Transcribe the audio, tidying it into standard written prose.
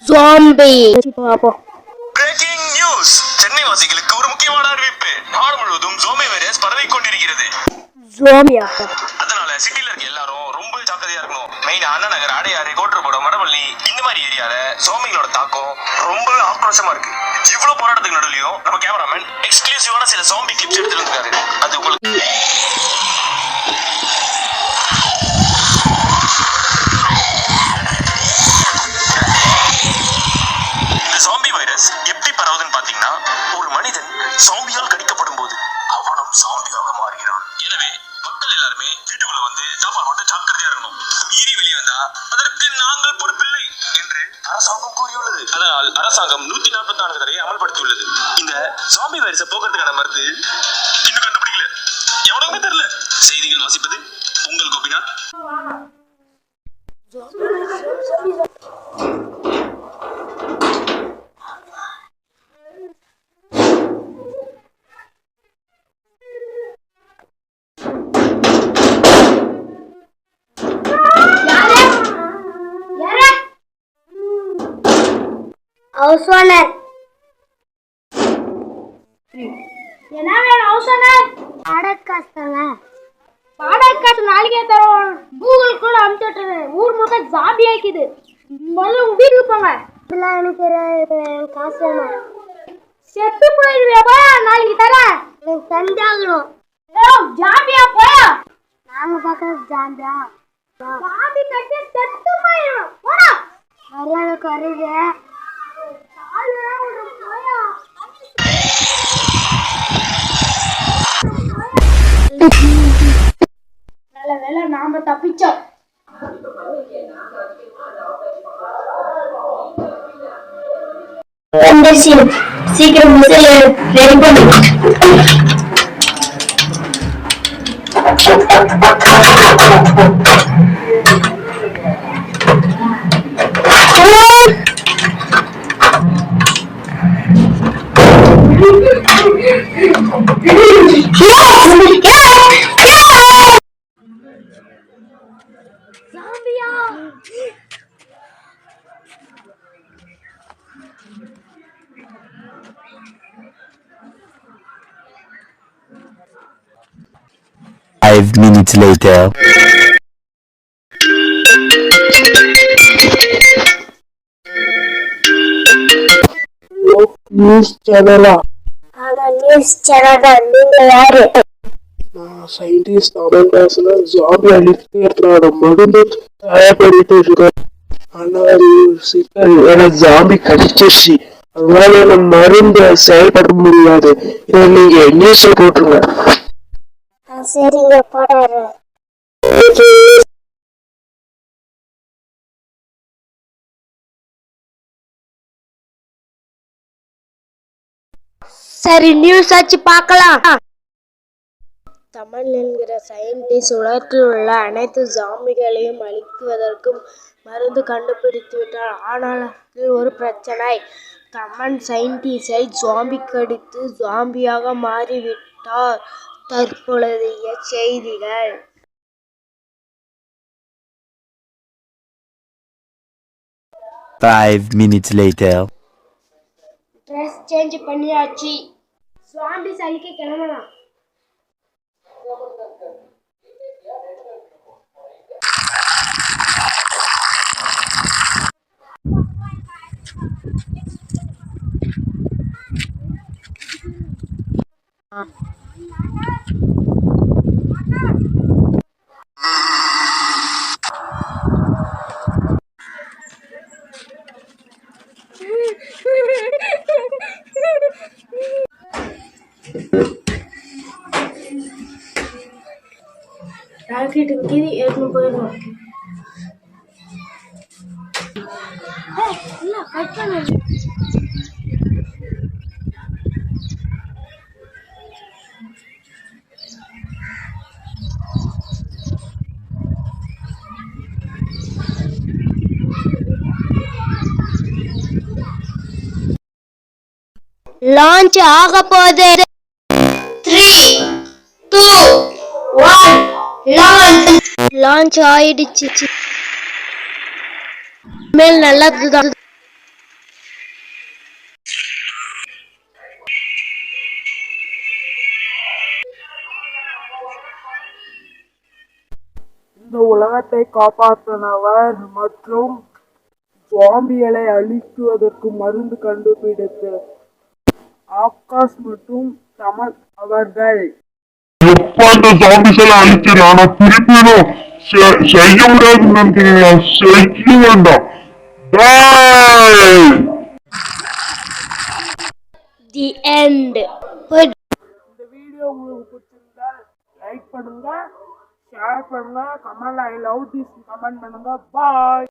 zombie. Breaking news. Chennai வாசிகளுக்கு ஒரு முக்கியமான அறிவிப்பு. நாடு முழுவதும் ஜோம்பி வைரஸ் பரவி கொண்டிருக்கிறது. அதனால சிட்டில இருக்க எல்லாரும் ரொம்ப ஜாக்கிரதையா இருக்கணும். மெயினா அண்ணா நகர், அடையாறு, கோட்டர்புரம், மடவள்ளி இந்த மாதிரி ஏரியால ஜோம்பிங்களோட தாக்கம் ரொம்ப ஆக்ரோஷமா இருக்கு. இவ்வளவு போராட்டத்துக்கு நடுவுலயும் நம்ம கேமராமேன் எக்ஸ்க்ளூசிவான சில ஜோம்பி கிளிப்ஸ் எடுத்துட்டு இருக்காரு. அது உங்களுக்கு எப்படி பரவுதுன்னு பாத்தீங்கன்னா, ஒரு மனிதன் சாம்பியால் கடிக்கப்படும் போது அவனும் சாம்பியாக மாறுகிறான். எனவே மக்கள் எல்லாருமே வீட்டுக்குள்ள வந்து சாப்பாடு மட்டும் ஜாக்கிரதையா இருக்கணும். மீறி வெளியே வந்தா அதற்கு நாங்கள் பொறுப்பில்லை என்று அரசாங்கம் கூறியுள்ளது. அதனால் அரசாங்கம் 144 தடையை அமல்படுத்தியுள்ளது. இந்த சாம்பி வைரஸை போக்குறதுக்கான மருந்து இன்னும் கண்டுபிடிக்கல, எவனுமே தெரியல. செய்திகள் வாசிப்பது உங்கள் கோபிநாத். House owner. என்ன வேணும் house owner? வாடகை காசு நாளைக்கே தரோம். கூகுள் கூட அனுப்பிச்சு விட்டுறேன். ஊர் முழுக்க ஜாம்பி ஆக்கிது. முதல்ல உங்க வீட்டுக்கு போங்க. இப்பெல்லாம் எனக்கு காசு வேணும். செத்து போயிடுவேப்பா, நாளைக்கு தரேன். எனக்கு தந்தாகணும். ஜாம்பியா போயா? நாங்க பார்க்கறது ஜாம்பியா? ஜாம்பி கட்டி செத்து போயிடும். போடா. அதெல்லாம் எனக்கு வருது. நல்ல வேளை நாம தப்பிச்சோம். சீக்கிரம் ரெடி பண்ணு. Zombie! 5 minutes later. நியூஸ் சேனலா? News channel. நீங்க யாரு? நான் சயின்டிஸ்ட். அவன் பேசுன ஜாம்பி அழிக்கிறதுக்கான மருந்து தயார்படுத்திட்டு இருக்கேன். ஆனா அது சிக்கல், ஏன்னா ஜாம்பி கடிச்சிருச்சு. அதனால என்ன மருந்து செயல்பட முடியாது. இதை நீங்க நியூஸ்ல போட்டுருங்க. சரிங்க, போடாரு. சரி, நியூஸ் ஆச்சு பார்க்கலாம். தமிழ் என்கிற சயின்டிஸ்ட் உலகத்தில் உள்ள அனைத்து ஜாம்பிகளையும் அழிக்குவதற்கும் மருந்து கண்டுபிடித்து விட்டார். ஆனால் அதில் ஒரு பிரச்சனை. தமிழ் சயின்டிஸ்டை ஜாம்பி கடித்து ஜாம்பியாக மாறிவிட்டார். தற்பொழுதைய செய்திகள். 5 minutes later. ட்ரெஸ் சேஞ்ச் பண்ணியாச்சு. ஜாம்பி அழிக்க கிளம்பலாம். ராக்கெட்டு கீழே ஏற்கனவே போயிடும். இல்ல, கட் பண்ணு. லான்ச் ஆக போகுது. 3 2 1 லான்ச் ஆயிடுச்சு. மேல் நல்லா இந்த உலகத்தை காப்பாற்றினவர் மற்றும் ஜாம்பிகளை அழிக்குவதற்கு மருந்து கண்டுபிடித்து ஆகாஷ் மற்றும் தமன் அவர்கள். எப்ப இந்த ஜாம்பிஸ்களை அழிக்கிறேன் ஆனா திருப்பியும் செய்ய முடியாதுன்னு நினைக்கிறீங்களா? செய்ய வேண்டாம். The end. இந்த வீடியோ உங்களுக்கு பிடிச்சிருந்தால் லைக் பண்ணுங்க, ஷேர் பண்ணுங்க, comment I love this comment பண்ணுங்க. பாய்.